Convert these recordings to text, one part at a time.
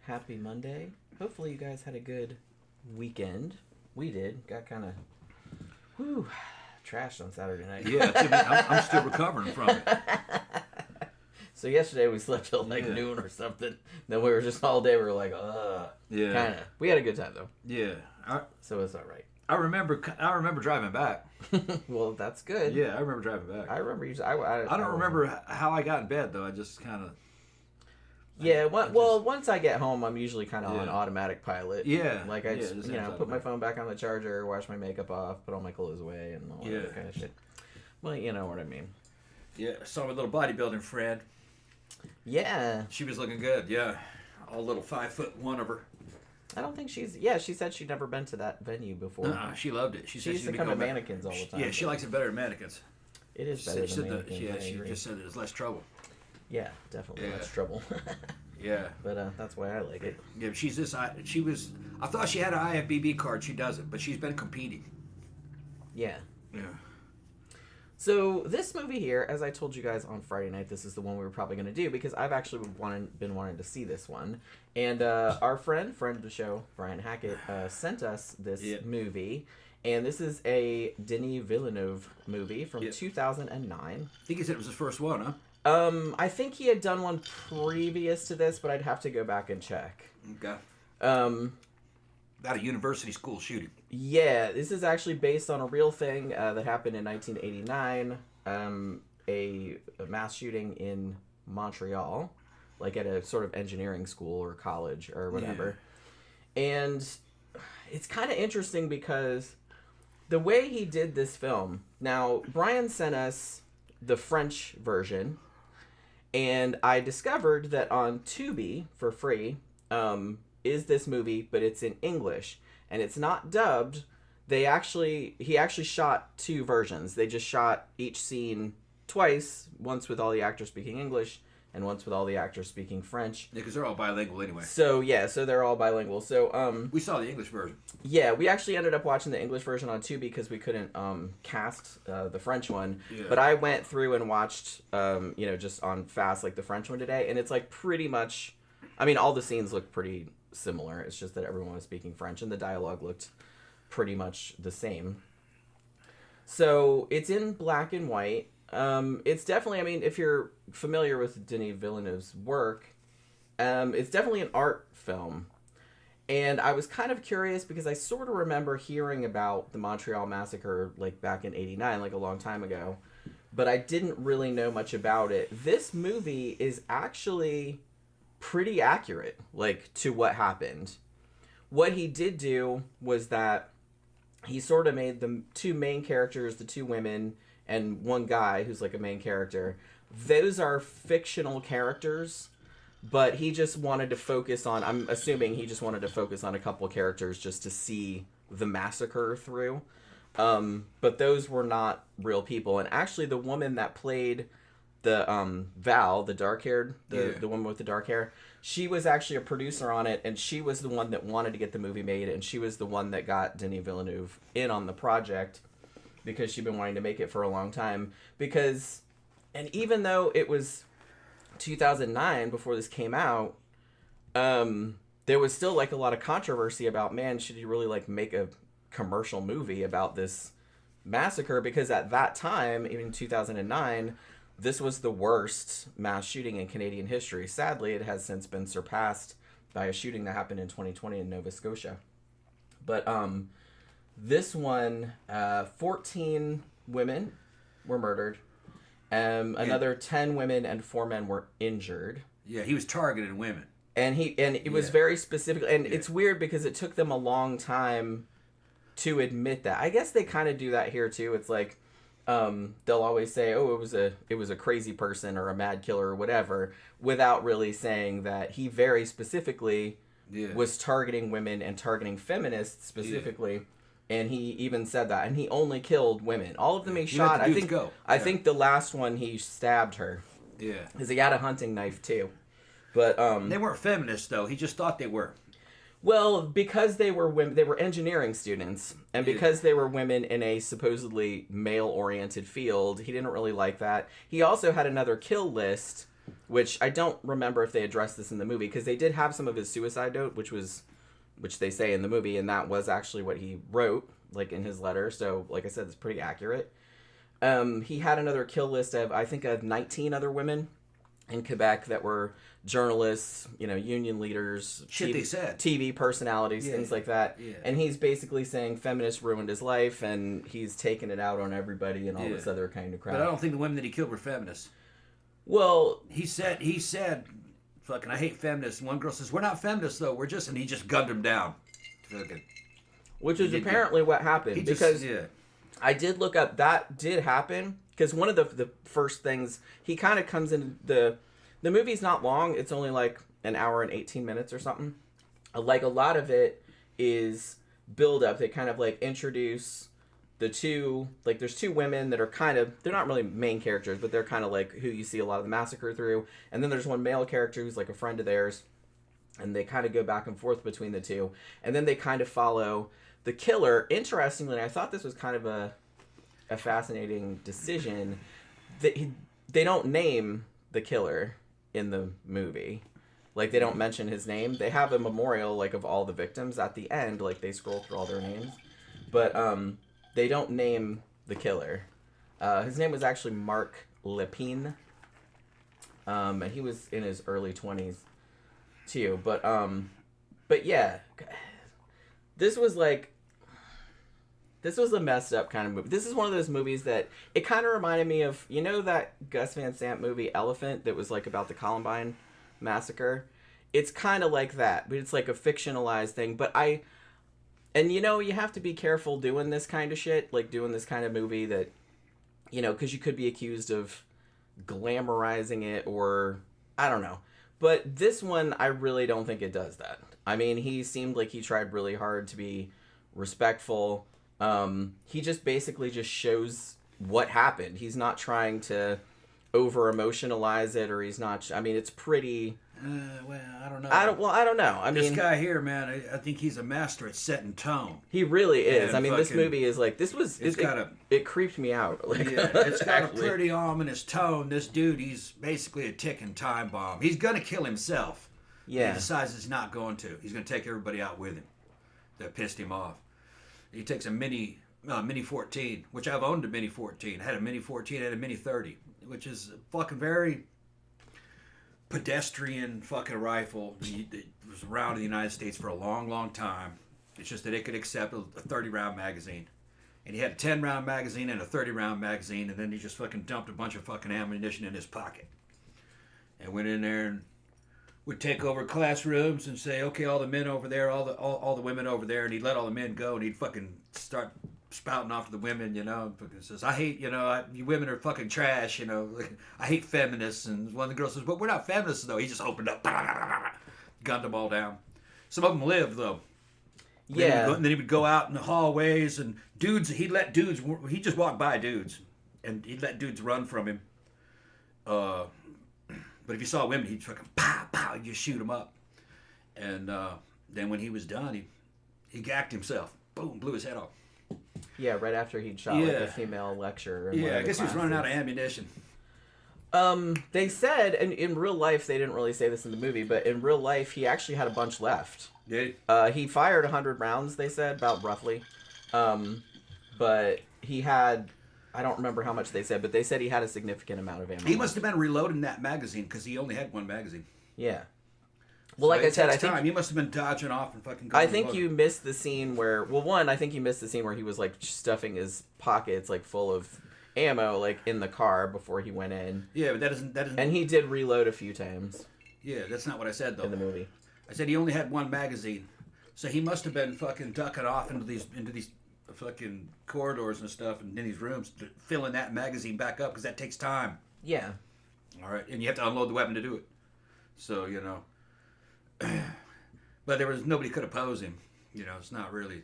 Happy Monday. Hopefully you guys had a good weekend. We did. Got kind of, trashed on Saturday night. Yeah, I'm still recovering from it. So yesterday we slept till like noon or something. Then we were just all day, we were like, Yeah. Kind of. We had a good time though. Yeah. So it's all right. I remember driving back. Well, that's good. Yeah, I remember driving back. I remember you. I don't remember how I got in bed though. I just kind of. Yeah, once I get home, I'm usually kind of on automatic pilot. Yeah. Like I just put my phone back on the charger, wash my makeup off, put all my clothes away, and all that kind of shit. Well, you know what I mean. Yeah, I saw my little bodybuilding friend. Yeah. She was looking good, yeah. All little 5'1" of her. I don't think she said she'd never been to that venue before. She loved it. She said used to come to mannequins all the time. Yeah, she likes it better than mannequins. It is better than mannequins. She just said there's less trouble. Yeah, definitely less trouble. Yeah. But that's why I like it. Yeah, I thought she had an IFBB card. She doesn't, but she's been competing. Yeah. Yeah. So this movie here, as I told you guys on Friday night, this is the one we were probably going to do because I've actually been wanting to see this one. And our friend of the show, Brian Hackett, sent us this movie. And this is a Denis Villeneuve movie from 2009. I think he said it was his first one, huh? I think he had done one previous to this, but I'd have to go back and check. Okay. About a university school shooting. Yeah, this is actually based on a real thing that happened in 1989. A mass shooting in Montreal, like at a sort of engineering school or college or whatever. Yeah. And it's kind of interesting because the way he did this film. Now, Brian sent us the French version. And I discovered that on Tubi, for free, is this movie, but it's in English. And it's not dubbed. He actually shot two versions. They just shot each scene twice, once with all the actors speaking English, and once with all the actors speaking French. Yeah, because they're all bilingual anyway. So they're all bilingual. So we saw the English version. Yeah, we actually ended up watching the English version on Tubi because we couldn't cast the French one. Yeah. But I went through and watched just on fast like the French one today, and it's like pretty much. I mean, all the scenes look pretty similar. It's just that everyone was speaking French, and the dialogue looked pretty much the same. So it's in black and white. It's definitely, I mean, if you're familiar with Denis Villeneuve's work, it's definitely an art film. And I was kind of curious because I sort of remember hearing about the Montreal massacre like back in '89, like a long time ago, but I didn't really know much about it. This movie is actually pretty accurate, like, to what happened. What he did do was that he sort of made the two main characters, the two women, and one guy who's like a main character. Those are fictional characters, but he just wanted to focus on, I'm assuming he just wanted to focus on a couple characters just to see the massacre through. But those were not real people. And actually the woman that played the Val, the dark-haired, the woman with the dark hair, she was actually a producer on it, and she was the one that wanted to get the movie made, and she was the one that got Denis Villeneuve in on the project because she'd been wanting to make it for a long time. And even though it was 2009 before this came out, there was still like a lot of controversy about, man, should you really like make a commercial movie about this massacre? Because at that time, even 2009, this was the worst mass shooting in Canadian history. Sadly, it has since been surpassed by a shooting that happened in 2020 in Nova Scotia. But this one, 14 women were murdered. Another 10 women and 4 men were injured. Yeah, he was targeting women. And it was very specific. And it's weird because it took them a long time to admit that. I guess they kind of do that here too. It's like they'll always say, "Oh, it was a crazy person or a mad killer or whatever," without really saying that he very specifically was targeting women and targeting feminists specifically. Yeah. And he even said that, and he only killed women. All of them he shot. I think the last one he stabbed her. Yeah, because he had a hunting knife too. But they weren't feminists though. He just thought they were. Well, because they were women, they were engineering students, and because they were women in a supposedly male-oriented field, he didn't really like that. He also had another kill list which I don't remember if they addressed this in the movie, because they did have some of his suicide note, which they say in the movie, and that was actually what he wrote, like, in his letter. So, like I said, it's pretty accurate. He had another kill list of, I think, of 19 other women in Quebec that were journalists, union leaders, TV personalities, things like that. Yeah. And he's basically saying feminists ruined his life, and he's taking it out on everybody and all this other kind of crap. But I don't think the women that he killed were feminists. Well, he said, fucking, I hate feminists. And one girl says, we're not feminists, though. We're just, and he just gunned them down. Fucking. Which is apparently what happened. Because I did look up, that did happen. Because one of the first things, he kind of comes in, the movie's not long. It's only like an hour and 18 minutes or something. Like, a lot of it is build up. They kind of like introduce the two, like, there's two women that are kind of, they're not really main characters, but they're kind of like who you see a lot of the massacre through. And then there's one male character who's like a friend of theirs. And they kind of go back and forth between the two. And then they kind of follow the killer. Interestingly, I thought this was kind of a fascinating decision. They don't name the killer in the movie. Like, they don't mention his name. They have a memorial, like, of all the victims at the end. Like, they scroll through all their names. But they don't name the killer. His name was actually Marc Lepine. And he was in his early 20s too. But yeah, this was a messed up kind of movie. This is one of those movies that it kind of reminded me of, that Gus Van Sant movie Elephant that was like about the Columbine massacre. It's kind of like that, but it's like a fictionalized thing. And you have to be careful doing this kind of shit, like doing this kind of movie that, because you could be accused of glamorizing it, or I don't know. But this one, I really don't think it does that. I mean, he seemed like he tried really hard to be respectful. He just basically just shows what happened. He's not trying to over emotionalize it, or he's not. I mean, it's pretty. Well, I don't know. I don't know. I mean, this guy here, man, I think he's a master at setting tone. He really is. I mean, this movie is like, this was. It creeped me out. Like, yeah, it's got a pretty ominous tone. This dude, he's basically a ticking time bomb. He's gonna kill himself. Yeah. He decides he's not going to. He's gonna take everybody out with him that pissed him off. He takes a Mini 14, which I've owned a Mini 14. I had a Mini 14, I had a Mini 30, which is fucking very pedestrian fucking rifle. It was around in the United States for a long, long time. It's just that it could accept a 30-round magazine. And he had a 10-round magazine and a 30-round magazine, and then he just fucking dumped a bunch of fucking ammunition in his pocket. And went in there and would take over classrooms and say, okay, all the men over there, all the women over there, and he'd let all the men go, and he'd fucking start spouting off to the women, fucking says, I hate, you women are fucking trash, I hate feminists. And one of the girls says, but we're not feminists, though. He just opened up, gunned them all down. Some of them lived, though. Yeah. And then he would go out in the hallways, and dudes, he'd just walk by dudes, and he'd let dudes run from him. But if you saw women, he'd fucking pow, pow, he'd just shoot them up. And then when he was done, he gacked himself. Boom, blew his head off. Yeah, right after he'd shot like a female lecturer. Yeah, I guess he was running out of ammunition. They said, and in real life, they didn't really say this in the movie, but in real life, he actually had a bunch left. Did he? He fired 100 rounds, they said, about roughly. But he had, I don't remember how much they said, but they said he had a significant amount of ammo. He must have been reloading that magazine because he only had one magazine. Yeah. Well, like I said, I think you must have been dodging off and fucking going. I think you missed the scene where, I think you missed the scene where he was like stuffing his pockets like full of ammo like in the car before he went in. Yeah, but that isn't. And he did reload a few times. Yeah, that's not what I said though. In the movie, I said he only had one magazine, so he must have been fucking ducking off into these fucking corridors and stuff and in these rooms, filling that magazine back up because that takes time. Yeah. All right, and you have to unload the weapon to do it. So but there was nobody could oppose him. It's not really,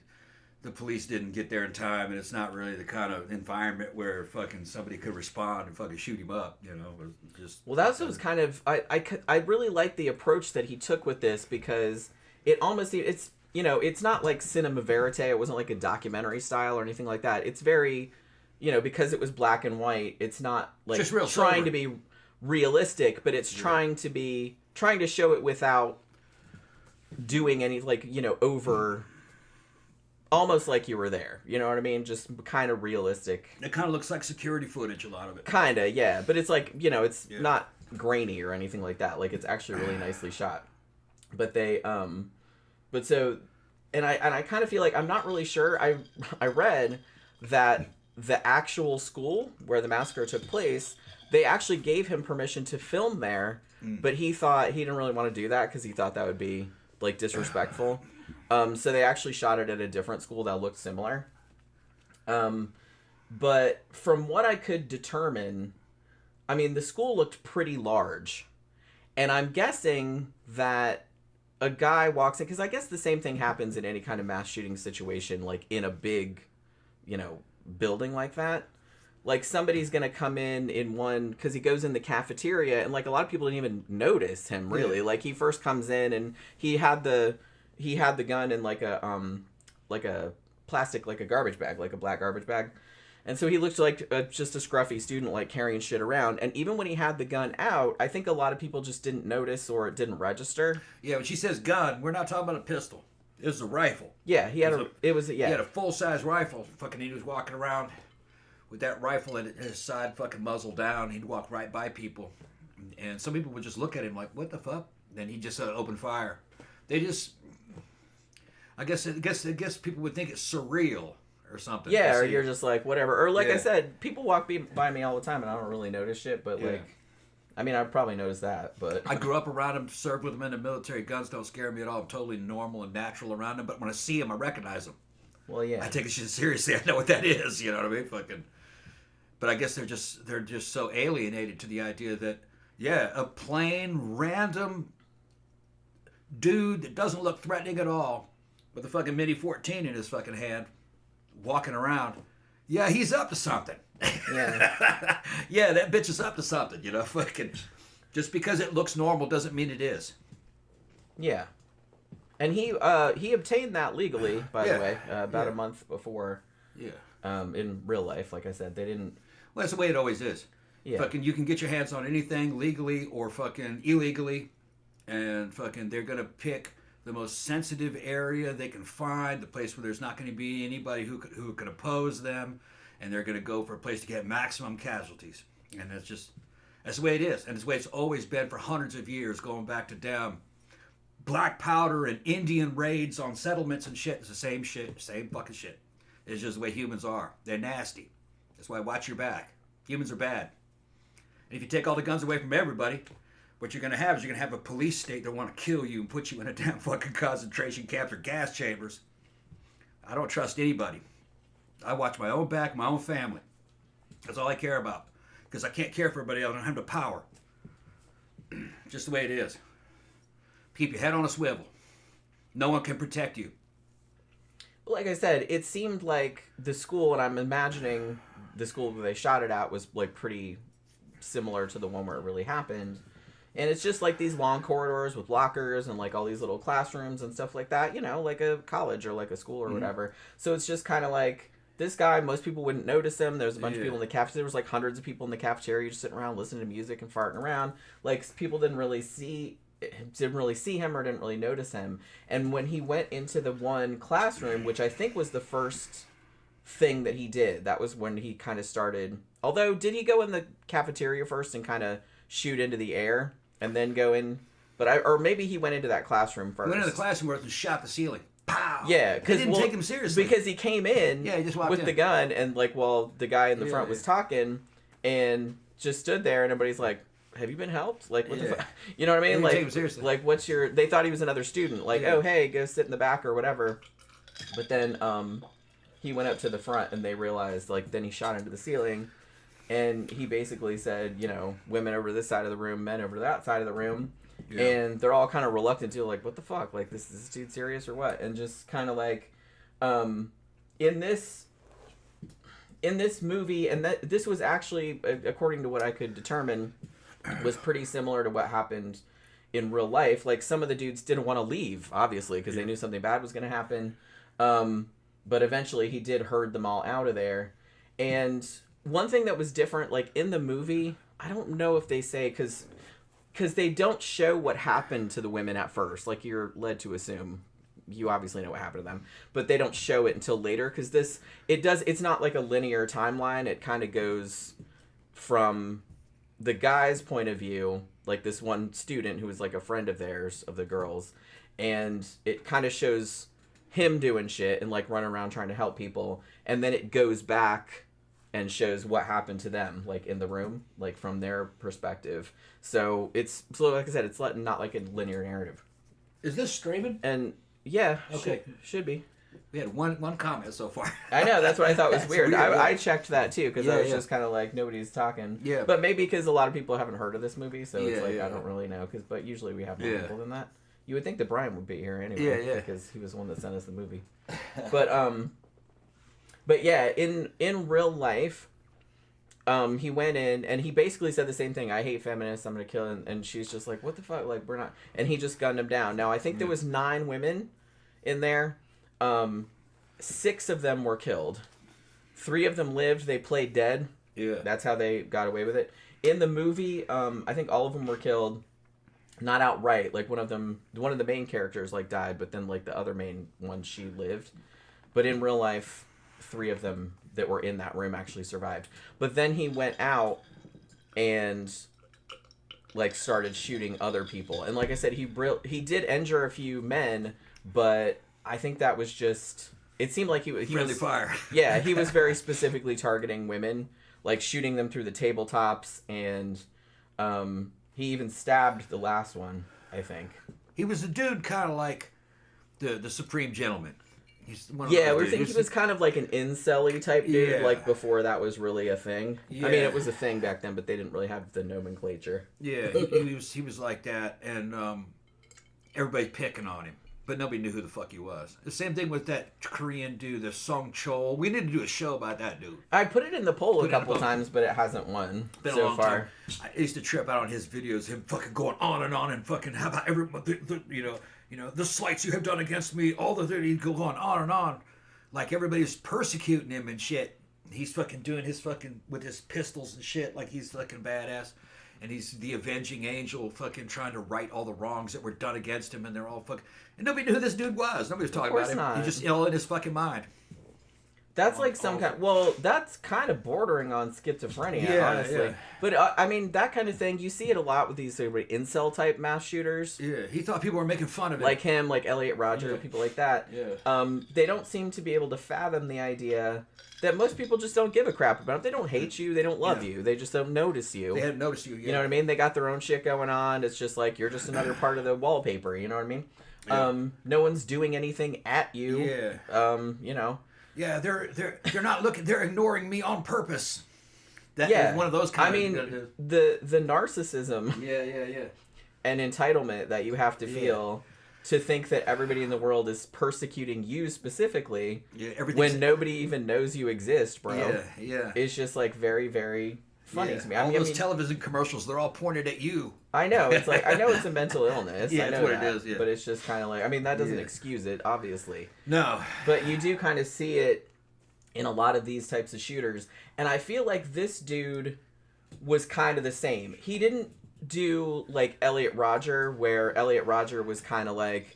the police didn't get there in time, and it's not really the kind of environment where fucking somebody could respond and fucking shoot him up. Well, that's what was kind of I really like the approach that he took with this, because it almost it's not like cinema verite. It wasn't like a documentary style or anything like that. It's very, because it was black and white. It's not like just real trying sober. to be realistic, but it's trying to show it without doing any, like, you know, over, almost like you were there, you know what I mean? Just kind of realistic. It kind of looks like security footage, a lot of it. Kind of, yeah, but it's like, you know, it's not grainy or anything like that. Like, it's actually really nicely shot. But they, but so, and I kind of feel like, I'm not really sure. I read that the actual school where the massacre took place, they actually gave him permission to film there, but he thought he didn't really want to do that because he thought that would be, like, disrespectful. So they actually shot it at a different school that looked similar. But from what I could determine, I mean, the school looked pretty large. And I'm guessing that a guy walks in, because I guess the same thing happens in any kind of mass shooting situation, like in a big, you know, building like that. Like, somebody's going to come in one, because he goes in the cafeteria, and, like, a lot of people didn't even notice him, really. Yeah. Like, he first comes in, and he had the gun in, like a plastic, like a garbage bag, like a black garbage bag. And so he looked like just a scruffy student, like, carrying shit around. And even when he had the gun out, I think a lot of people just didn't notice or it didn't register. Yeah, when she says gun, we're not talking about a pistol. It was a rifle. Yeah, he had He had a full-size rifle. Fucking, he was walking around with that rifle at his side, fucking muzzle down. He'd walk right by people. And some people would just look at him like, what the fuck? Then he'd just open fire. They just... I guess people would think it's surreal or something. Yeah, or you're just like, whatever. Or like I said, people walk by me all the time and I don't really notice shit, but like, I mean, I probably noticed that, but... I grew up around them, served with them in the military. Guns don't scare me at all. I'm totally normal and natural around them, but when I see them, I recognize them. Well, yeah. I take shit seriously. I know what that is, you know what I mean? Fucking... But I guess they're just so alienated to the idea that, a plain, random dude that doesn't look threatening at all, with a fucking Mini 14 in his fucking hand, walking around. Yeah, he's up to something. Yeah. Yeah, that bitch is up to something, you know, fucking. Just because it looks normal doesn't mean it is. Yeah. And he obtained that legally, by the way, about a month before. Yeah. In real life, like I said, they didn't... Well, that's the way it always is. Yeah. Fucking, you can get your hands on anything legally or fucking illegally, and fucking they're gonna pick the most sensitive area they can find, the place where there's not going to be anybody who could oppose them, and they're going to go for a place to get maximum casualties. And that's the way it is, and it's the way it's always been for hundreds of years, going back to damn black powder and Indian raids on settlements and shit. It's the same shit, same fucking shit. It's just the way humans are. They're nasty. That's why watch your back. Humans are bad. And if you take all the guns away from everybody, what you're going to have is you're going to have a police state that want to kill you and put you in a damn fucking concentration camps or gas chambers. I don't trust anybody. I watch my own back, my own family. That's all I care about. Because I can't care for everybody else. I don't have the power. Just the way it is. Keep your head on a swivel. No one can protect you. Like I said, it seemed like the school, and I'm imagining the school that they shot it at was like pretty similar to the one where it really happened. And it's just like these long corridors with lockers and like all these little classrooms and stuff like that, you know, like a college or like a school or whatever. So it's just kind of like this guy, most people wouldn't notice him. There's a bunch of people in the cafeteria. There was like hundreds of people in the cafeteria just sitting around listening to music and farting around. Like, people didn't really see him or didn't really notice him. And when he went into the one classroom, which I think was the first thing that he did, that was when he kind of started. Although, did he go in the cafeteria first and kind of shoot into the air and then go in? Or maybe he went into that classroom first. He went into the classroom and shot the ceiling. Pow! Yeah, because they didn't take him seriously. Because he came in he just walked with in. the gun, and like, well, the guy in the front was talking and just stood there, and everybody's like, have you been helped? Like, what the fuck? You know what I mean? They didn't like, take him seriously. Like, what's your... They thought he was another student. Like, oh, hey, go sit in the back or whatever. But then he went up to the front, and they realized, like, then he shot into the ceiling, and he basically said, you know, women over this side of the room, men over that side of the room. Yeah. And they're all kind of reluctant to, like, what the fuck? Like, is this dude serious or what? And just kind of like, in this movie, and this was actually, according to what I could determine, was pretty similar to what happened in real life. Like, some of the dudes didn't want to leave, obviously, because they knew something bad was going to happen. But eventually he did herd them all out of there. And one thing that was different, like, in the movie, I don't know if they say, because they don't show what happened to the women at first. Like, you're led to assume. You obviously know what happened to them. But they don't show it until later, because it's not like a linear timeline. It kind of goes from the guy's point of view, like this one student who was like a friend of theirs, of the girls, and it kind of shows him doing shit and like running around trying to help people, and then it goes back and shows what happened to them, like in the room, like from their perspective. So like I said, it's not like a linear narrative. Is this streaming? And yeah, okay, should be. We had one comment so far. I know, that's what I thought was weird. weird. I checked that too, because I was just kind of like, nobody's talking. Yeah. But maybe because a lot of people haven't heard of this movie, so it's like, yeah. I don't really know. But usually we have more people than that. You would think that Brian would be here anyway. Yeah. Because he was the one that sent us the movie. But yeah, in real life, he went in and he basically said the same thing. I hate feminists. I'm going to kill him. And she's just like, what the fuck? Like, we're not. And he just gunned him down. Now, I think there was 9 women in there. 6 of them were killed. 3 of them lived. They played dead. Yeah. That's how they got away with it. In the movie, I think all of them were killed. Not outright. Like, one of the main characters, like, died, but then, like, the other main one, she lived. But in real life, 3 of them that were in that room actually survived. But then he went out and, like, started shooting other people. And like I said, he did injure a few men, but I think that was just... It seemed like he friendly was... fire. Yeah, he was very specifically targeting women, like shooting them through the tabletops, and he even stabbed the last one, I think. He was a dude kind of like the Supreme Gentleman. He's one of we're thinking he was kind of like an incel-y type dude, like before that was really a thing. Yeah. I mean, it was a thing back then, but they didn't really have the nomenclature. Yeah, he was like that, and everybody's picking on him, but nobody knew who the fuck he was. The same thing with that Korean dude, the Song Chol. We need to do a show about that dude. I put it in the poll a couple times, but it hasn't won so far. I used to trip out on his videos, him fucking going on and fucking, how about everyone, the slights you have done against me, all the he'd go on and on, like everybody's persecuting him and shit. He's fucking doing his fucking with his pistols and shit, like he's fucking badass, and he's the avenging angel, fucking trying to right all the wrongs that were done against him, and they're all fucking, and nobody knew who this dude was. Nobody was talking about him. Not. He's just ill in his fucking mind. That's like some kind. Well, that's kind of bordering on schizophrenia, honestly. Yeah. But I mean, that kind of thing, you see it a lot with these incel type mass shooters. Yeah, he thought people were making fun of him. Like him, like Elliot Rodger, people like that. Yeah. They don't seem to be able to fathom the idea that most people just don't give a crap about. They don't hate you. They don't love you. They just don't notice you. They hadn't noticed you. Yeah. You know what I mean? They got their own shit going on. It's just like you're just another part of the wallpaper. You know what I mean? Yeah. No one's doing anything at you. Yeah. You know. Yeah, they're not looking. They're ignoring me on purpose. That is one of those kind. I mean, the narcissism. Yeah. And entitlement that you have to feel to think that everybody in the world is persecuting you specifically. Yeah, when nobody even knows you exist, bro. Yeah. It's just like very, very funny to me. All those television commercials, they're all pointed at you. I know. It's like, I know it's a mental illness. Yeah, I know that's what that, it is. Yeah. But it's just kind of like, I mean, that doesn't excuse it, obviously. No. But you do kind of see it in a lot of these types of shooters. And I feel like this dude was kind of the same. He didn't do like Elliot Rodger, where Elliot Rodger was kind of like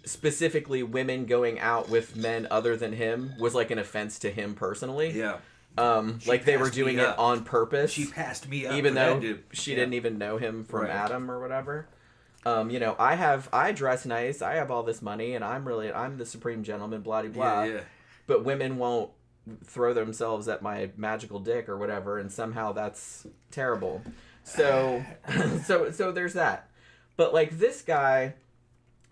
specifically women going out with men other than him was like an offense to him personally. Yeah. Like they were doing it on purpose. She passed me up, even though she didn't even know him from Adam or whatever. You know, I dress nice, I have all this money, and I'm the supreme gentleman, blah blah. Yeah. But women won't throw themselves at my magical dick or whatever, and somehow that's terrible. So, so there's that. But like this guy,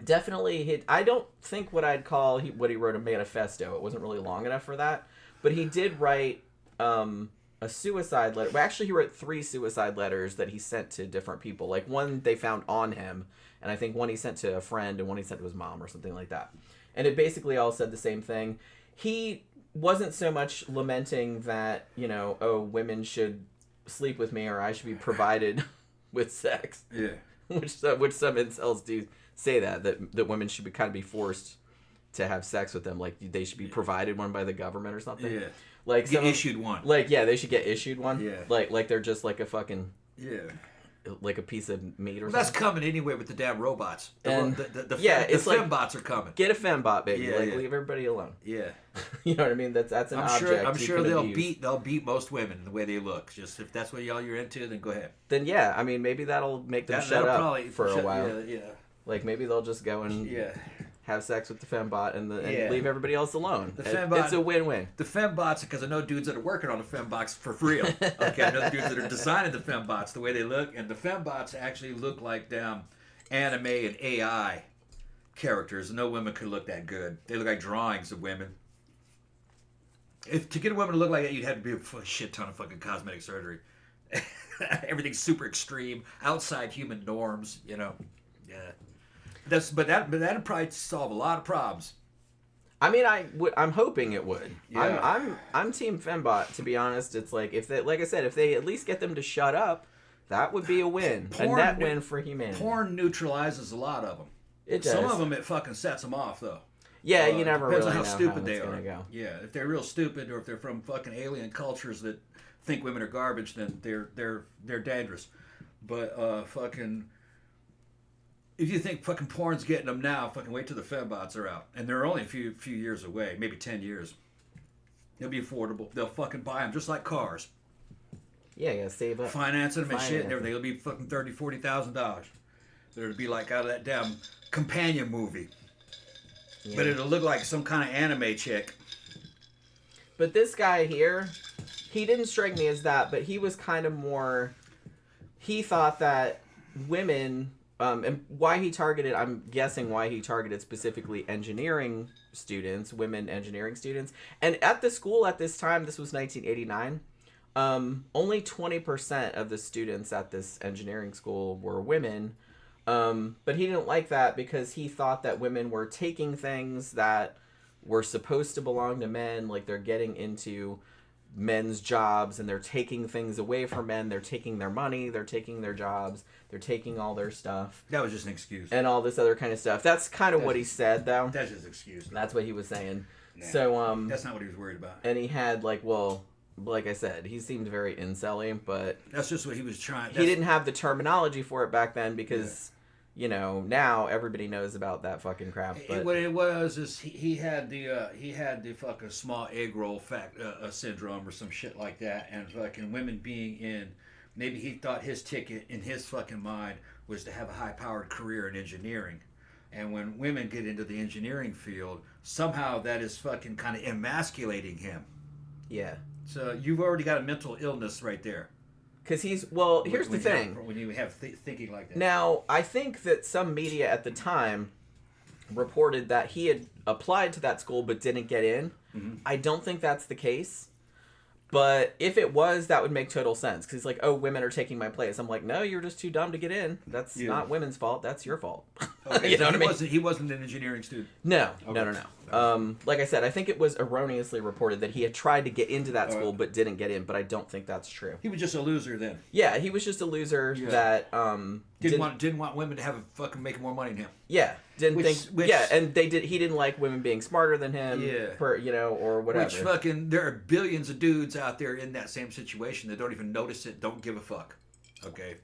definitely I don't think what I'd call what he wrote a manifesto. It wasn't really long enough for that, but he did write a suicide letter. Well, actually, he wrote 3 suicide letters that he sent to different people. Like one they found on him, and I think one he sent to a friend and one he sent to his mom or something like that. And it basically all said the same thing. He wasn't so much lamenting that, you know, oh, women should sleep with me or I should be provided with sex. Yeah. Which some incels do say that women should kind of be forced to have sex with them. Like they should be provided one by the government or something. Yeah. Like get issued one. Like, yeah, they should get issued one. Yeah. Like they're just like a fucking Yeah. Like a piece of meat or something. That's coming anyway with the damn robots. The it's like fembots are coming. Get a fembot, baby. Yeah, leave everybody alone. Yeah. You know what I mean? That's an object. I'm sure they'll beat most women the way they look. Just if that's what y'all you're into, then go ahead. Then yeah, I mean maybe that'll make them shut up for a while. Yeah. Like maybe they'll just go and have sex with the fembot and leave everybody else alone. It's a win-win. The fembots, because I know dudes that are working on the fembots for real. Okay, I know the dudes that are designing the fembots, the way they look, and the fembots actually look like damn anime and AI characters. No women could look that good. They look like drawings of women. If to get a woman to look like that, you'd have to be a shit ton of fucking cosmetic surgery. Everything's super extreme, outside human norms. You know, yeah. But that'd probably solve a lot of problems. I mean, I'm hoping it would. Yeah. I'm Team Fembot, to be honest. It's like if they at least get them to shut up, that would be a win, a net win for humanity. Porn neutralizes a lot of them. It does. Some of them it fucking sets them off though. Yeah, you never depends really on how know stupid how they it's are. gonna go. Yeah, if they're real stupid or if they're from fucking alien cultures that think women are garbage, then they're dangerous. But fucking. If you think fucking porn's getting them now, fucking wait till the fembots are out. And they're only a few years away, maybe 10 years. They'll be affordable. They'll fucking buy them just like cars. Yeah, you gotta save up. Financing them and shit and everything. It'll be fucking $30,000, $40,000. It'll be like out of that damn companion movie. Yeah. But it'll look like some kind of anime chick. But this guy here, he didn't strike me as that, but he was kind of more... He thought that women... and why he targeted, I'm guessing why he targeted specifically engineering students, women engineering students. And at the school at this time, this was 1989, only 20% of the students at this engineering school were women. But he didn't like that because he thought that women were taking things that were supposed to belong to men, like they're getting into men's jobs and they're taking things away from men. They're taking their money, they're taking their jobs, they're taking all their stuff. That was just an excuse. And all this other kind of stuff. That's kind of what he said, though. That's just an excuse. That's what he was saying. Nah, so that's not what he was worried about. And he had like I said, he seemed very incel-y, but that's just what he was trying. He didn't have the terminology for it back then because now everybody knows about that fucking crap. But what it was is he had the fucking small egg roll syndrome or some shit like that, and fucking women being in. Maybe he thought his ticket in his fucking mind was to have a high-powered career in engineering. And when women get into the engineering field, somehow that is fucking kind of emasculating him. Yeah. So you've already got a mental illness right there. Because here's the thing. When you have thinking like that. Now, I think that some media at the time reported that he had applied to that school but didn't get in. Mm-hmm. I don't think that's the case. But if it was, that would make total sense. Because he's like, oh, women are taking my place. I'm like, no, you're just too dumb to get in. That's not women's fault. That's your fault. Okay, you know what I mean? He wasn't an engineering student. No, okay. no. Like I said, I think it was erroneously reported that he had tried to get into that school but didn't get in. But I don't think that's true. He was just a loser then. Yeah, he was just a loser that didn't want women to have a fucking making more money than him. Yeah, and he didn't like women being smarter than him. Yeah, or whatever. Which fucking there are billions of dudes out there in that same situation that don't even notice it, don't give a fuck. Okay.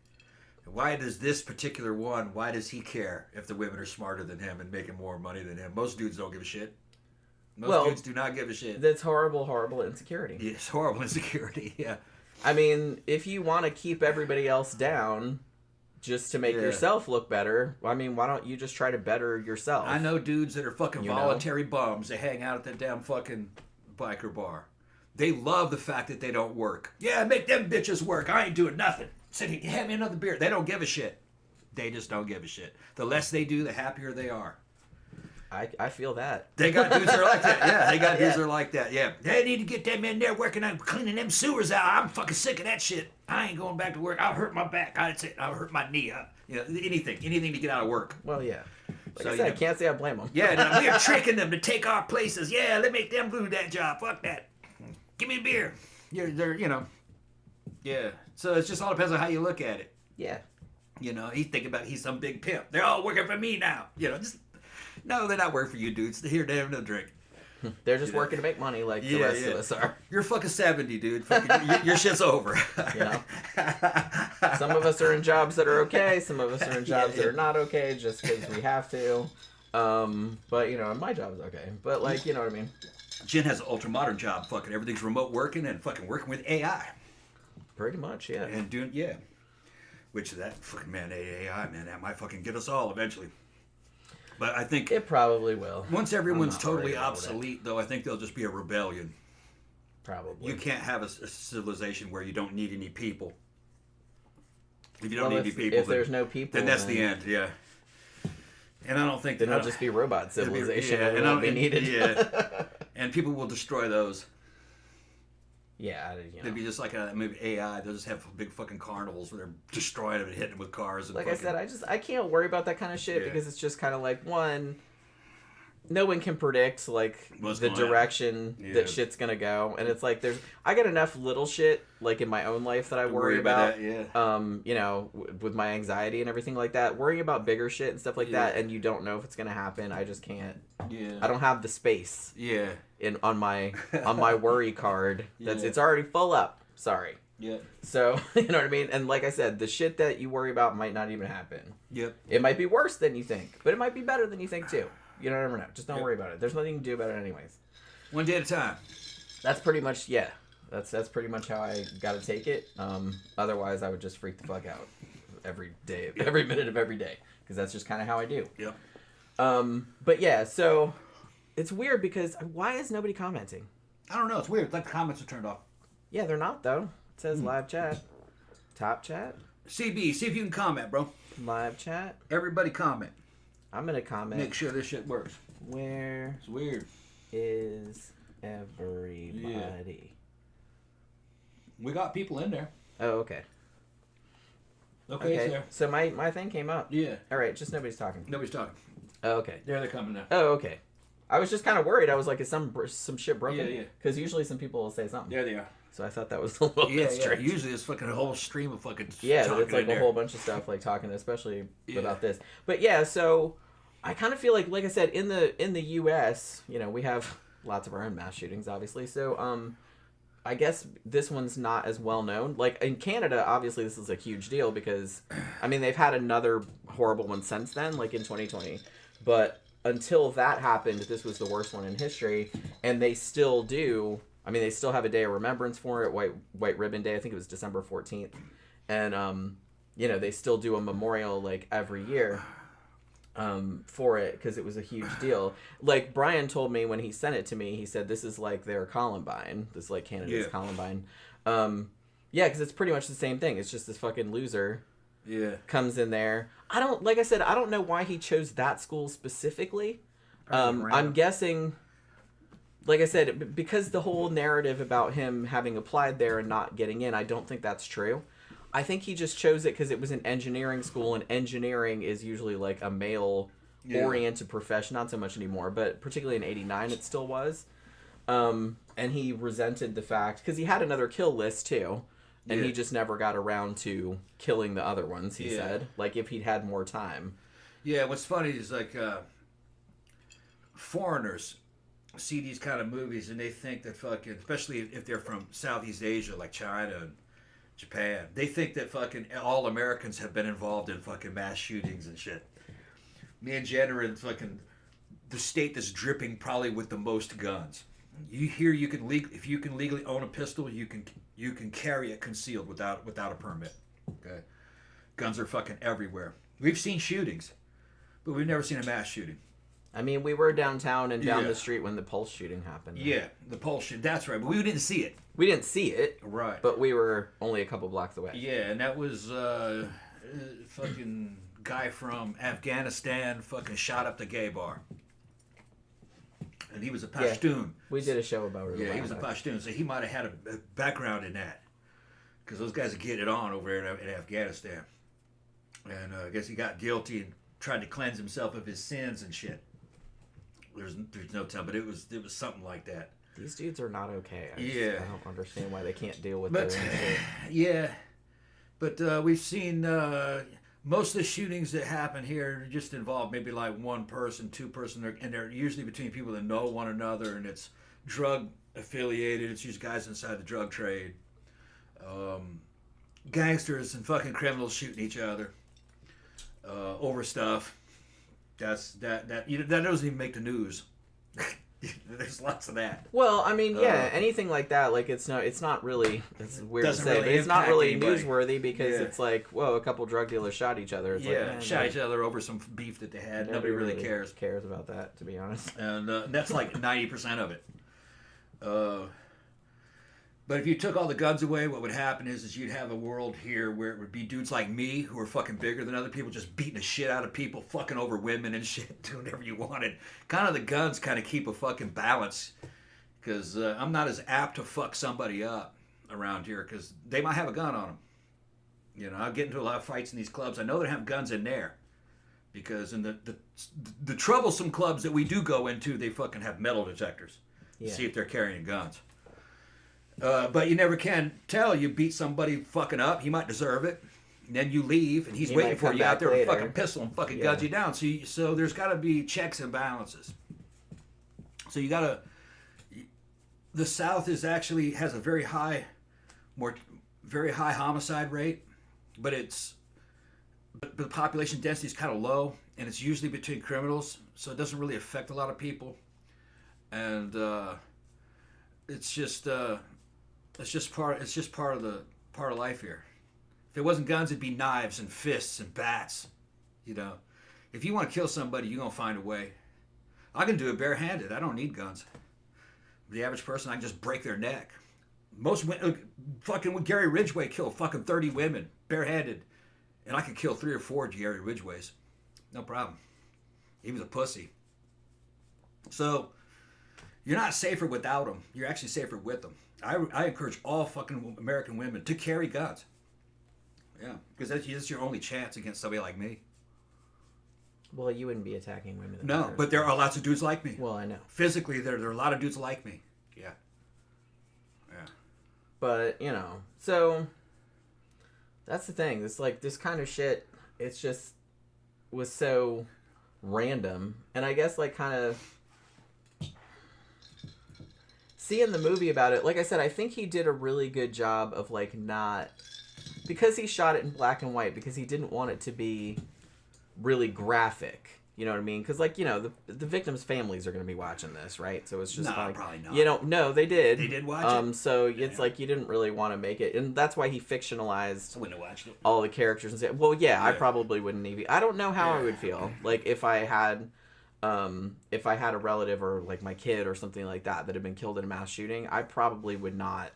Why does this particular one, why does he care if the women are smarter than him and making more money than him? Most dudes don't give a shit. Most dudes do not give a shit. That's horrible, horrible insecurity. It's horrible insecurity, yeah. I mean, if you want to keep everybody else down just to make yourself look better, I mean, why don't you just try to better yourself? I know dudes that are fucking voluntary bums. They hang out at that damn fucking biker bar. They love the fact that they don't work. Yeah, make them bitches work. I ain't doing nothing. Said, hand me another beer. They don't give a shit. They just don't give a shit. The less they do, the happier they are. I feel that. They got dudes that are like that. Yeah, they got dudes that are like that. Yeah. They need to get them in there working on cleaning them sewers out. I'm fucking sick of that shit. I ain't going back to work. I'll hurt my back. I'll hurt my knee. Anything to get out of work. Well, yeah. Like I said, I can't say I blame them. Yeah, we're tricking them to take our places. Yeah, let's make them do that job. Fuck that. Give me a beer. Yeah. So it just all depends on how you look at it. Yeah. He's thinking about he's some big pimp. They're all working for me now. No, they're not working for you dudes. They're here to have no drink. They're just working to make money like the rest of us are. You're fucking 70, dude. Fucking, your shit's over. Some of us are in jobs that are okay. Some of us are in jobs that are not okay just because we have to. But, my job is okay. But, like, you know what I mean? Jen has an ultra-modern job. Fucking everything's remote working and fucking working with AI. Pretty much, yeah. And doing, Which that fucking, man, AI, man, that might fucking get us all eventually. But I think... It probably will. Once everyone's totally obsolete, though, I think there'll just be a rebellion. Probably. You can't have a civilization where you don't need any people. If you don't need any people... If there's no people... Then that's the end, yeah. And I don't think... Then it'll just be robot civilization. And won't be needed. Yeah. And people will destroy those. Yeah, They'd be just like a maybe AI. They'll just have big fucking carnivals where they're destroying them and hitting them with cars. And like I said, I can't worry about that kind of shit because it's just kind of like, one, no one can predict like the direction that shit's gonna go, and it's like I got enough little shit like in my own life that I worry about. With my anxiety and everything like that, worrying about bigger shit and stuff like that, and you don't know if it's gonna happen. I just can't. Yeah. I don't have the space. Yeah. On my worry card, it's already full up. Sorry. Yeah. So, you know what I mean? And like I said, the shit that you worry about might not even happen. Yep. It might be worse than you think, but it might be better than you think too. You don't ever know. Just don't worry about it. There's nothing you can do about it anyways. One day at a time. That's pretty much, That's pretty much how I gotta take it. Otherwise, I would just freak the fuck out every day, every minute of every day. Because that's just kind of how I do. Yep. But yeah, so it's weird because why is nobody commenting? I don't know. It's weird. Like the comments are turned off. Yeah, they're not though. It says live chat. Top chat. CB, see if you can comment, bro. Live chat. Everybody comment. I'm gonna comment. Make sure this shit works. Where it's weird. Is everybody? Yeah. We got people in there. Oh, okay. Okay. So my thing came up. Yeah. All right, just nobody's talking. Nobody's talking. Oh, okay. There they're coming now. Oh, okay. I was just kind of worried. I was like, is some shit broken? Yeah. Because usually some people will say something. There they are. So I thought that was a little bit strange. Usually it's fucking a whole stream of fucking but it's like a whole bunch of stuff like talking, especially about this. But yeah, so I kind of feel like I said, in the U.S., we have lots of our own mass shootings, obviously. So I guess this one's not as well known. Like in Canada, obviously this is a huge deal because they've had another horrible one since then, like in 2020. But until that happened, this was the worst one in history, and they still do. They still have a day of remembrance for it, White Ribbon Day. I think it was December 14th. And, they still do a memorial, like, every year for it because it was a huge deal. Like, Brian told me when he sent it to me, he said, this is, like, their Columbine. This is, like, Canada's Columbine. Because it's pretty much the same thing. It's just this fucking loser comes in there. I don't know why he chose that school specifically. I'm guessing... Like I said, because the whole narrative about him having applied there and not getting in, I don't think that's true. I think he just chose it because it was an engineering school, and engineering is usually like a male-oriented profession. Not so much anymore, but particularly in '89 it still was. And he resented the fact, because he had another kill list too, and he just never got around to killing the other ones, he said. Like, if he'd had more time. Yeah, what's funny is like foreigners see these kind of movies and they think that fucking, especially if they're from Southeast Asia like China and Japan, they think that fucking all Americans have been involved in fucking mass shootings and shit. Me and Jen are in fucking the state that's dripping probably with the most guns. If you can legally own a pistol, you can carry it concealed without a permit. Okay, guns are fucking everywhere. We've seen shootings, but we've never seen a mass shooting. We were downtown and down the street when the Pulse shooting happened. Yeah, the Pulse shooting. That's right, but we didn't see it. We didn't see it. Right. But we were only a couple blocks away. Yeah, and that was fucking guy from Afghanistan fucking shot up the gay bar. And he was a Pashtun. Yeah, we did a show about it. Yeah, he was a Pashtun, so he might have had a background in that. Because those guys are getting it on over there in Afghanistan. And I guess he got guilty and tried to cleanse himself of his sins and shit. There's no telling, but it was something like that. These dudes are not okay. I don't understand why they can't deal with their own shit. Yeah, but we've seen most of the shootings that happen here just involve maybe like one person, two person, and they're usually between people that know one another, and it's drug affiliated. It's usually guys inside the drug trade, gangsters and fucking criminals shooting each other over stuff. That doesn't even make the news. There's lots of that. Well, I mean, yeah, anything like that, like it's not really. It's weird to say, but it's not really newsworthy because it's like, whoa, a couple drug dealers shot each other. It's like, shot each other over some beef that they had. Nobody really cares about that, to be honest. And that's like 90% of it. But if you took all the guns away, what would happen is you'd have a world here where it would be dudes like me who are fucking bigger than other people, just beating the shit out of people, fucking over women and shit, doing whatever you wanted. Kind of the guns kind of keep a fucking balance, because I'm not as apt to fuck somebody up around here because they might have a gun on them. You know, I get into a lot of fights in these clubs. I know they have guns in there because in the troublesome clubs that we do go into, they fucking have metal detectors to see if they're carrying guns. But you never can tell. You beat somebody fucking up, he might deserve it. And then you leave, and he's waiting for you out there with a fucking pistol and fucking guns you down. So there's got to be checks and balances. So you got to... The South has a very high homicide rate, but the population density is kind of low, and it's usually between criminals, so it doesn't really affect a lot of people. And it's just part of life here. If it wasn't guns, it'd be knives and fists and bats. You know, if you want to kill somebody, you're gonna find a way. I can do it barehanded. I don't need guns. The average person, I can just break their neck. Fucking Gary Ridgway killed fucking 30 women barehanded, and I could kill 3 or 4 Gary Ridgways, no problem. He was a pussy. So you're not safer without them. You're actually safer with them. I encourage all fucking American women to carry guns. Yeah, because that's your only chance against somebody like me. Well, you wouldn't be attacking women. No, but there are lots of dudes like me. Well, I know. Physically, there are a lot of dudes like me. Yeah. Yeah. But, you know, so that's the thing. It's like this kind of shit, it's just was so random. And I guess like kind of seeing the movie about it, like I said, I think he did a really good job of like not, because he shot it in black and white, because he didn't want it to be really graphic. You know what I mean? Because, like, you know, the victims' families are going to be watching this, right? So it's just probably not. You don't know. They did. They did watch it. So it's like you didn't really want to make it. And that's why he fictionalized I wouldn't have watched it. all the characters and say, well, yeah, I probably wouldn't even. I don't know how I would feel. Like, if I had a relative or, like, my kid or something like that had been killed in a mass shooting, I probably would not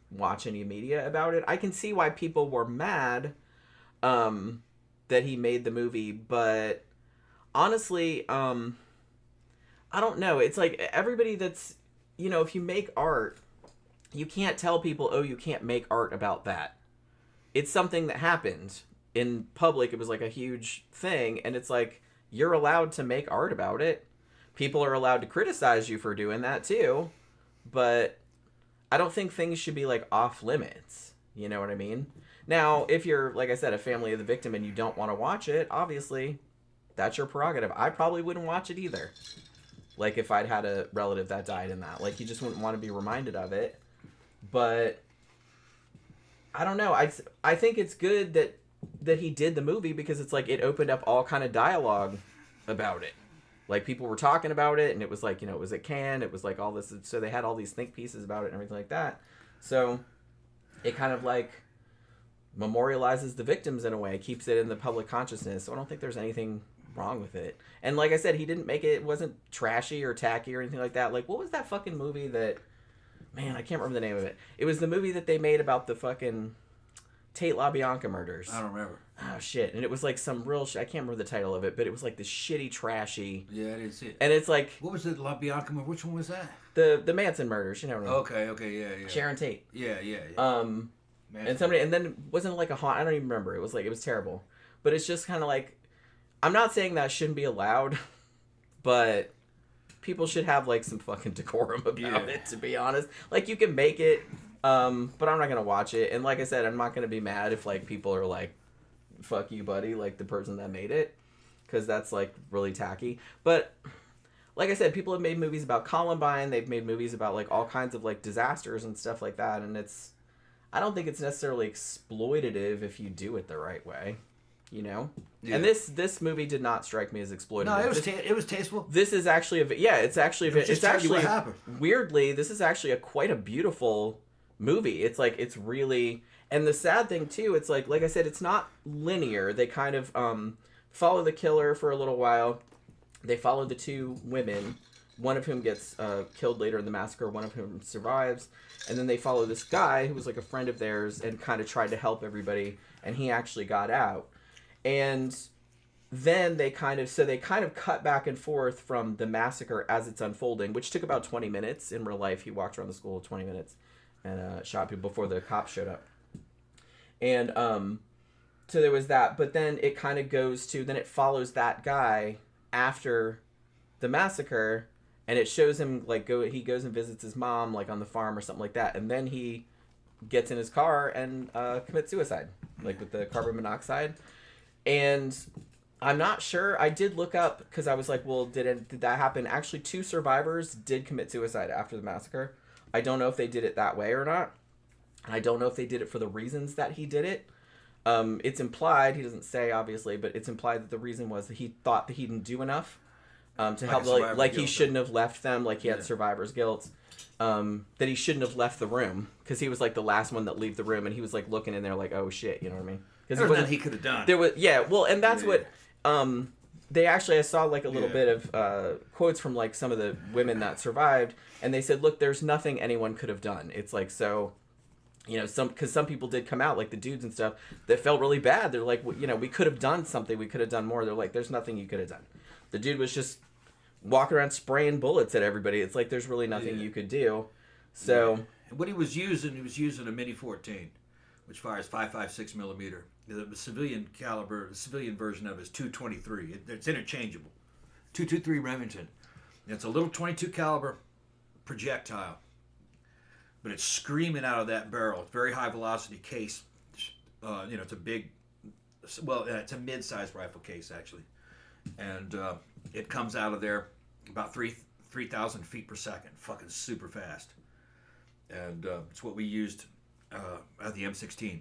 watch any media about it. I can see why people were mad that he made the movie, but honestly, I don't know. It's like everybody that's, you know, if you make art, you can't tell people, oh, you can't make art about that. It's something that happened in public. It was like a huge thing, and it's like, you're allowed to make art about it. People are allowed to criticize you for doing that too, but I don't think things should be like off limits. You know what I mean? Now, if you're, like I said, a family of the victim and you don't want to watch it, obviously, that's your prerogative. I probably wouldn't watch it either. Like, if I'd had a relative that died in that. Like, you just wouldn't want to be reminded of it. But, I don't know. I think it's good that he did the movie because it's like it opened up all kind of dialogue about it. Like, people were talking about it, and it was like, you know, it was at Cannes. It was like all this. So they had all these think pieces about it and everything like that. So it kind of like memorializes the victims in a way, keeps it in the public consciousness. So I don't think there's anything wrong with it. And like I said, he didn't make it wasn't trashy or tacky or anything like that. Like, what was that fucking movie that, man, I can't remember the name of it. It was the movie that they made about the fucking Tate LaBianca murders. I don't remember. Oh, shit. And it was like some real I can't remember the title of it, but it was like this shitty, trashy. Yeah, I didn't see it. And it's like, what was it, LaBianca? Which one was that? The Manson murders, you know what I mean? Okay, yeah. Sharon Tate. Yeah. And somebody, and then wasn't it like a haunt? I don't even remember. It was like, it was terrible. But it's just kind of like, I'm not saying that shouldn't be allowed, but people should have like some fucking decorum about it, to be honest. Like, you can make it, but I'm not going to watch it. And like I said, I'm not going to be mad if like people are like, fuck you, buddy, like the person that made it, because that's like really tacky. But like I said, people have made movies about Columbine. They've made movies about like all kinds of like disasters and stuff like that, and I don't think it's necessarily exploitative if you do it the right way, you know. Yeah. And this movie did not strike me as exploitative. No, it was tasteful. This is actually it's actually what happened. Weirdly, this is actually quite a beautiful movie. It's like it's really, and the sad thing too, it's like I said, it's not linear. They kind of follow the killer for a little while. They follow the two women, one of whom gets killed later in the massacre, one of whom survives. And then they follow this guy who was like a friend of theirs and kind of tried to help everybody, and he actually got out. And then they kind of cut back and forth from the massacre as it's unfolding, which took about 20 minutes. In real life, he walked around the school 20 minutes and shot people before the cops showed up. And so there was that, but then it kind of it follows that guy after the massacre. And it shows him he goes and visits his mom like on the farm or something like that, and then he gets in his car and commits suicide, like with the carbon monoxide. And I'm not sure. I did look up because I was like, well, did that happen? Actually, 2 survivors did commit suicide after the massacre. I don't know if they did it that way or not. I don't know if they did it for the reasons that he did it. It's implied. He doesn't say obviously, but it's implied that the reason was that he thought that he didn't do enough. To help, he shouldn't have left them, like he had survivor's guilt, that he shouldn't have left the room, because he was like the last one that leave the room, and he was like looking in there like, oh shit, you know what I mean? Because there was nothing he could have done. There was, and that's what, they actually, I saw like a little bit of quotes from like some of the women that survived, and they said, look, there's nothing anyone could have done. It's like, so, you know, because some people did come out, like the dudes and stuff, that felt really bad. They're like, well, you know, we could have done something, we could have done more. They're like, there's nothing you could have done. The dude was just walking around spraying bullets at everybody. It's like there's really nothing you could do. So what he was using a Mini 14, which fires 5.56 millimeter. The civilian caliber, the civilian version of it is 223. It's interchangeable. 223 Remington. It's a little 22 caliber projectile, but it's screaming out of that barrel. It's very high velocity case. It's a big, it's a mid-sized rifle case actually, and it comes out of there about 3,000 feet per second, fucking super fast. And it's what we used at the M16.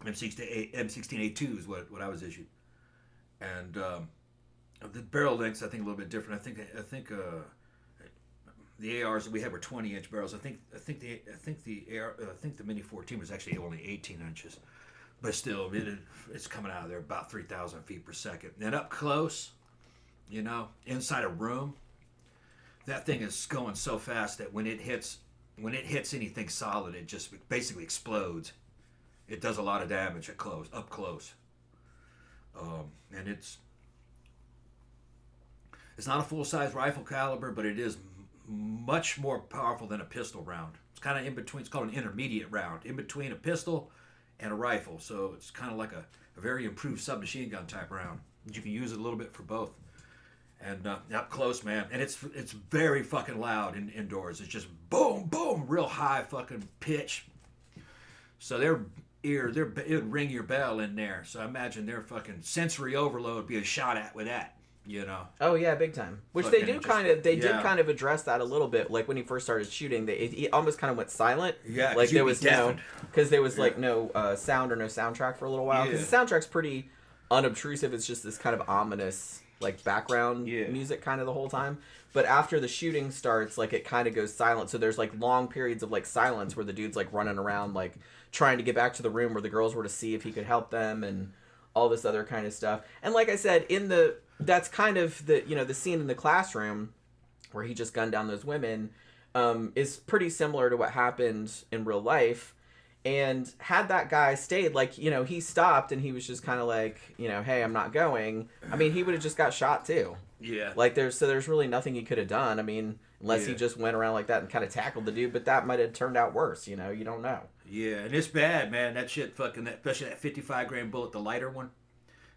M16A2 is what I was issued. And the barrel lengths, I think, a little bit different. I think the ARs that we had were 20-inch barrels. I think the Mini 14 was actually only 18 inches. But still, it's coming out of there about 3,000 feet per second. And up close, you know, inside a room, that thing is going so fast that when it hits anything solid, it just basically explodes. It does a lot of damage up close. And it's not a full-size rifle caliber, but it is much more powerful than a pistol round. It's kind of in between. It's called an intermediate round, in between a pistol and a rifle. So it's kind of like a very improved submachine gun type round. You can use it a little bit for both. And up close, man. And it's very fucking loud indoors. It's just boom, boom, real high fucking pitch. So it would ring your bell in there. So I imagine their fucking sensory overload being shot at with that, you know. Oh yeah, big time. Which fucking they did kind of address that a little bit. Like when he first started shooting, it almost kind of went silent. Yeah, like there was no sound or no soundtrack for a little while. Because the soundtrack's pretty unobtrusive. It's just this kind of ominous like background music kind of the whole time. But after the shooting starts, like it kind of goes silent. So there's like long periods of like silence where the dude's like running around like trying to get back to the room where the girls were to see if he could help them and all this other kind of stuff. And like I said, that's kind of the scene in the classroom where he just gunned down those women is pretty similar to what happened in real life. And had that guy stayed, like, you know, he stopped and he was just kind of like, you know, hey, I'm not going. I mean, he would have just got shot too. Yeah. Like there's really nothing he could have done. I mean, unless he just went around like that and kind of tackled the dude, but that might have turned out worse, you know, you don't know. Yeah, and it's bad, man. That shit fucking, especially that 55 grain bullet, the lighter one.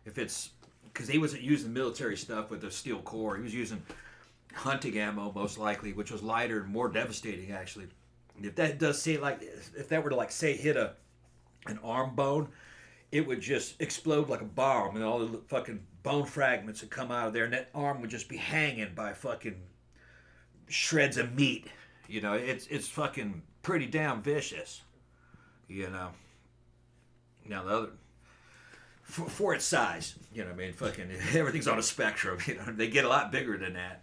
Because he wasn't using military stuff with the steel core. He was using hunting ammo, most likely, which was lighter and more devastating, actually. And if that does say, like, if that were to, like, say, hit an arm bone, it would just explode like a bomb, and all the fucking bone fragments would come out of there, and that arm would just be hanging by fucking shreds of meat. You know, it's fucking pretty damn vicious. You know. Now the other, for its size, you know, I mean, fucking everything's on a spectrum. You know, they get a lot bigger than that.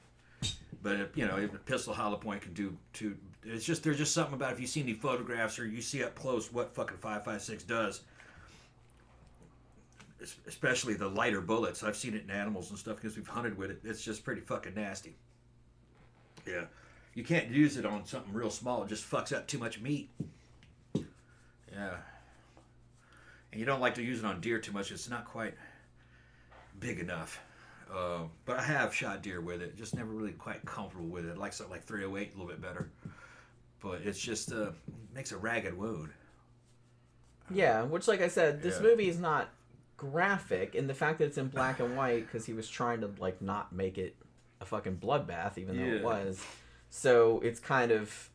But you know, a pistol hollow point can do too. It's just there's just something about if you see any photographs or you see up close what fucking 5.56 does. Especially the lighter bullets. I've seen it in animals and stuff because we've hunted with it. It's just pretty fucking nasty. Yeah. You can't use it on something real small. It just fucks up too much meat. Yeah. And you don't like to use it on deer too much. It's not quite big enough. But I have shot deer with it. Just never really quite comfortable with it. I like something like 308 a little bit better. But it's just makes a ragged wound. Yeah, which like I said, this movie is not graphic, and the fact that it's in black and white because he was trying to like not make it a fucking bloodbath, even though it was. So it's kind of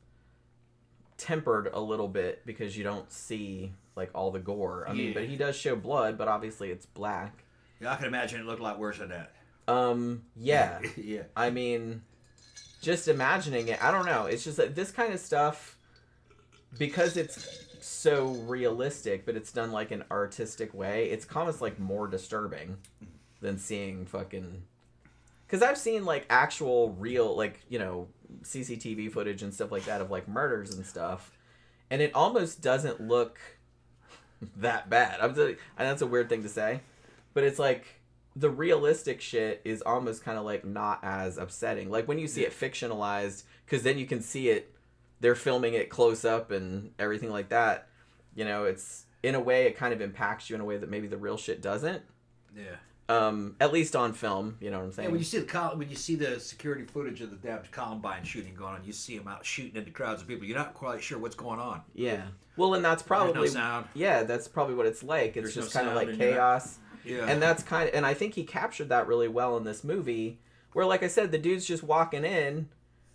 tempered a little bit because you don't see like all the gore. I mean, but he does show blood, but obviously it's black. Yeah, I can imagine it looked a lot worse than that. Yeah. Yeah. I mean, just imagining it, I don't know. It's just that this kind of stuff, because it's so realistic, but it's done like an artistic way, it's almost like more disturbing than seeing fucking... Because I've seen like actual real, like, you know, CCTV footage and stuff like that of like murders and stuff, and it almost doesn't look that bad. And that's a weird thing to say, but it's like the realistic shit is almost kind of like not as upsetting. Like when you see it fictionalized, because then you can see it, they're filming it close up and everything like that. You know, it's in a way it kind of impacts you in a way that maybe the real shit doesn't. Yeah. At least on film, you know what I'm saying? Yeah, when you see the security footage of the damn Columbine shooting going on, you see them out shooting into crowds of people. You're not quite sure what's going on. Yeah. Well, and that's probably There's no sound. Yeah, that's probably what it's like. It's just kind of like chaos. Yeah. And that's kind of, and I think he captured that really well in this movie, where, like I said, the dude's just walking in,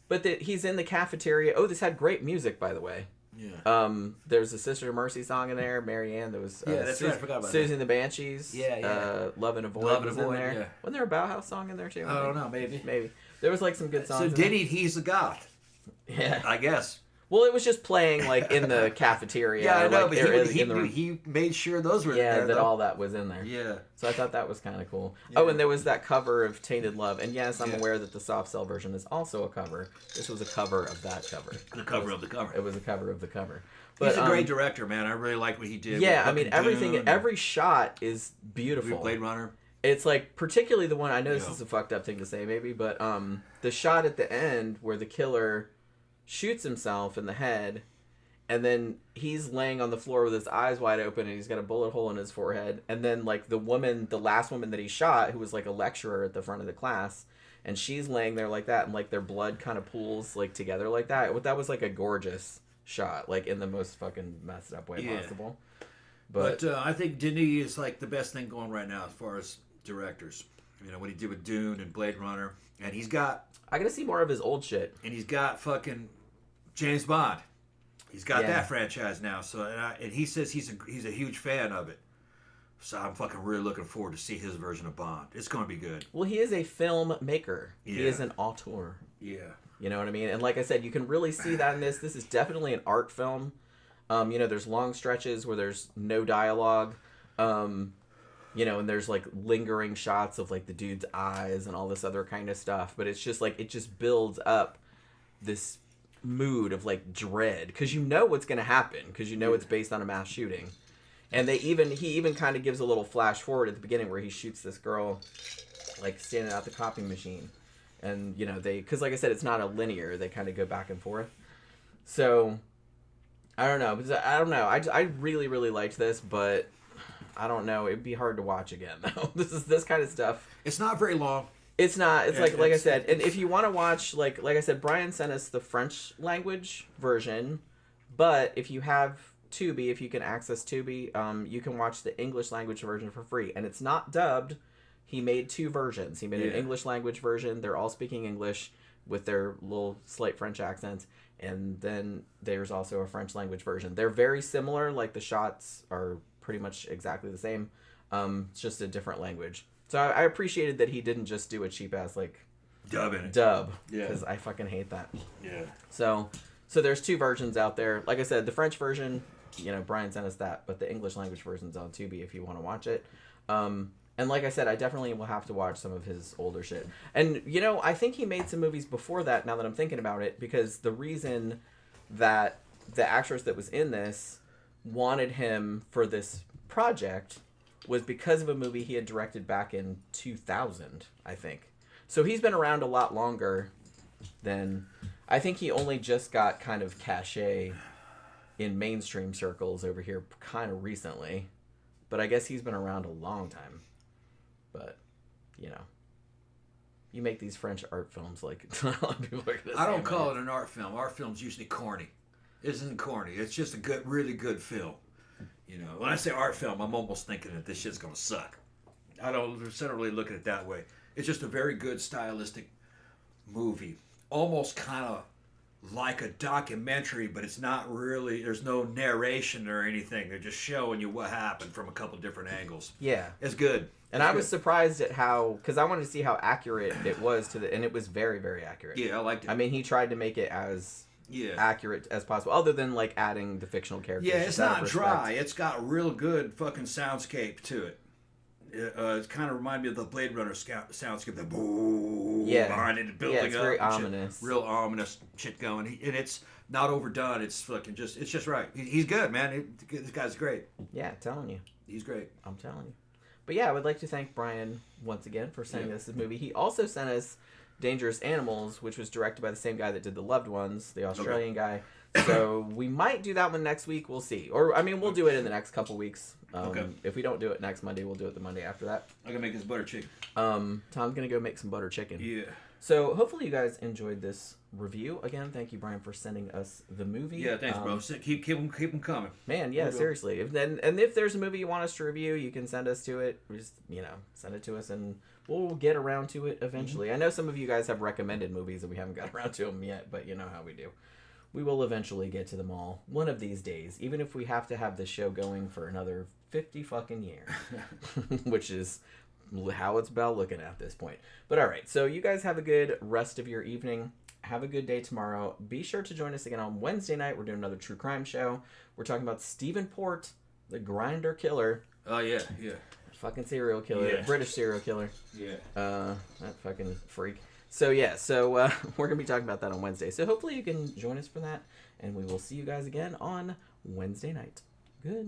but he's in the cafeteria. Oh, this had great music, by the way. Yeah. There's a Sister Mercy song in there. Marianne. There was that's right. I forgot about Susie and the Banshees. Yeah. Love and Avoid Love and was Avoid, in there. yeah. Wasn't there a Bauhaus song in there too? I don't know. Maybe. There was like some good songs. So Denny, he's a goth. Yeah. I guess. Well, it was just playing like in the cafeteria. Yeah, I know, like, but he made sure those were there. That all that was in there. Yeah. So I thought that was kind of cool. Yeah. Oh, and there was that cover of Tainted Love. And yes, I'm aware that the soft cell version is also a cover. This was a cover of that cover. The cover of the cover. It was a cover of the cover. But, he's a great director, man. I really like what he did. Yeah, I mean, every shot is beautiful. Blade Runner. It's like, particularly the one, I know this is a fucked up thing to say maybe, but the shot at the end where the killer shoots himself in the head, and then he's laying on the floor with his eyes wide open, and he's got a bullet hole in his forehead. And then, like, the last woman that he shot, who was, like, a lecturer at the front of the class, and she's laying there like that, and, like, their blood kind of pools, like, together like that. That was, like, a gorgeous shot, like, in the most fucking messed up way possible. But I think Denis is, like, the best thing going right now as far as directors. You know, what he did with Dune and Blade Runner. And he's got... I gotta see more of his old shit. And he's got fucking James Bond. He's got that franchise now, so and he says he's a huge fan of it. So I'm fucking really looking forward to see his version of Bond. It's going to be good. Well, he is a filmmaker. Yeah. He is an auteur. Yeah. You know what I mean? And like I said, you can really see that in this. This is definitely an art film. You know, there's long stretches where there's no dialogue. You know, and there's like lingering shots of like the dude's eyes and all this other kind of stuff. But it's just like, it just builds up this mood of like dread, because you know what's going to happen, because you know it's based on a mass shooting. And he even kind of gives a little flash forward at the beginning where he shoots this girl like standing at the copy machine, and you know, because like I said, it's not a linear, they kind of go back and forth. So I don't know, I really liked this, but I don't know, it'd be hard to watch again though. This kind of stuff, it's not very long. It's not. It's like I said, and if you want to watch, like I said, Brian sent us the French language version, but if you have Tubi, if you can access Tubi, you can watch the English language version for free, and it's not dubbed. He made two versions. He made an English language version. They're all speaking English with their little slight French accents, and then there's also a French language version. They're very similar. Like the shots are pretty much exactly the same. It's just a different language. So I appreciated that he didn't just do a cheap ass like dub in it. Dub. Yeah. Because I fucking hate that. Yeah. So there's 2 versions out there. Like I said, the French version, you know, Brian sent us that, but the English language version's on Tubi if you want to watch it. And like I said, I definitely will have to watch some of his older shit. And, you know, I think he made some movies before that, now that I'm thinking about it, because the reason that the actress that was in this wanted him for this project was because of a movie he had directed back in 2000, I think. So he's been around a lot longer than... I think he only just got kind of cachet in mainstream circles over here kind of recently. But I guess he's been around a long time. But, you know, you make these French art films like a lot of people are gonna say. I don't call it an art film. Art film's usually corny. It isn't corny. It's just a good, really good film. You know, when I say art film, I'm almost thinking that this shit's gonna suck. I don't really look at it that way. It's just a very good stylistic movie, almost kind of like a documentary, but it's not really. There's no narration or anything. They're just showing you what happened from a couple different angles. Yeah, it's good. And I was surprised at how, because I wanted to see how accurate it was to the, and it was very, very accurate. Yeah, I liked it. I mean, he tried to make it as accurate as possible, other than like adding the fictional characters. Yeah, it's not dry. It's got real good fucking soundscape to it. It kind of reminded me of the Blade Runner soundscape, the boom behind it, building up. Yeah, it's very ominous. Real ominous shit going, and it's not overdone. It's fucking it's just right. He's good, man. This guy's great. Yeah, telling you, he's great. I'm telling you. But yeah, I would like to thank Brian once again for sending us this movie. He also sent us Dangerous Animals, which was directed by the same guy that did The Loved Ones, the Australian guy. So we might do that one next week. We'll see. Or, I mean, we'll do it in the next couple weeks. If we don't do it next Monday, we'll do it the Monday after that. I'm going to make this butter chicken. Tom's going to go make some butter chicken. Yeah. So hopefully you guys enjoyed this review. Again, thank you, Brian, for sending us the movie. Yeah, thanks, bro. Keep them coming. Man, yeah, seriously. If there's a movie you want us to review, you can send us to it. Just, send it to us, and we'll get around to it eventually. Mm-hmm. I know some of you guys have recommended movies, and we haven't got around to them yet, but you know how we do. We will eventually get to them all one of these days, even if we have to have this show going for another 50 fucking years, which is how it's about looking at this point. But all right, so you guys have a good rest of your evening. Have a good day tomorrow. Be sure to join us again on Wednesday night. We're doing another true crime show. We're talking about Stephen Port, the grinder killer. Oh, yeah. Fucking serial killer. British serial killer. Yeah. That fucking freak. So, yeah. We're going to be talking about that on Wednesday. So, hopefully you can join us for that. And we will see you guys again on Wednesday night. Good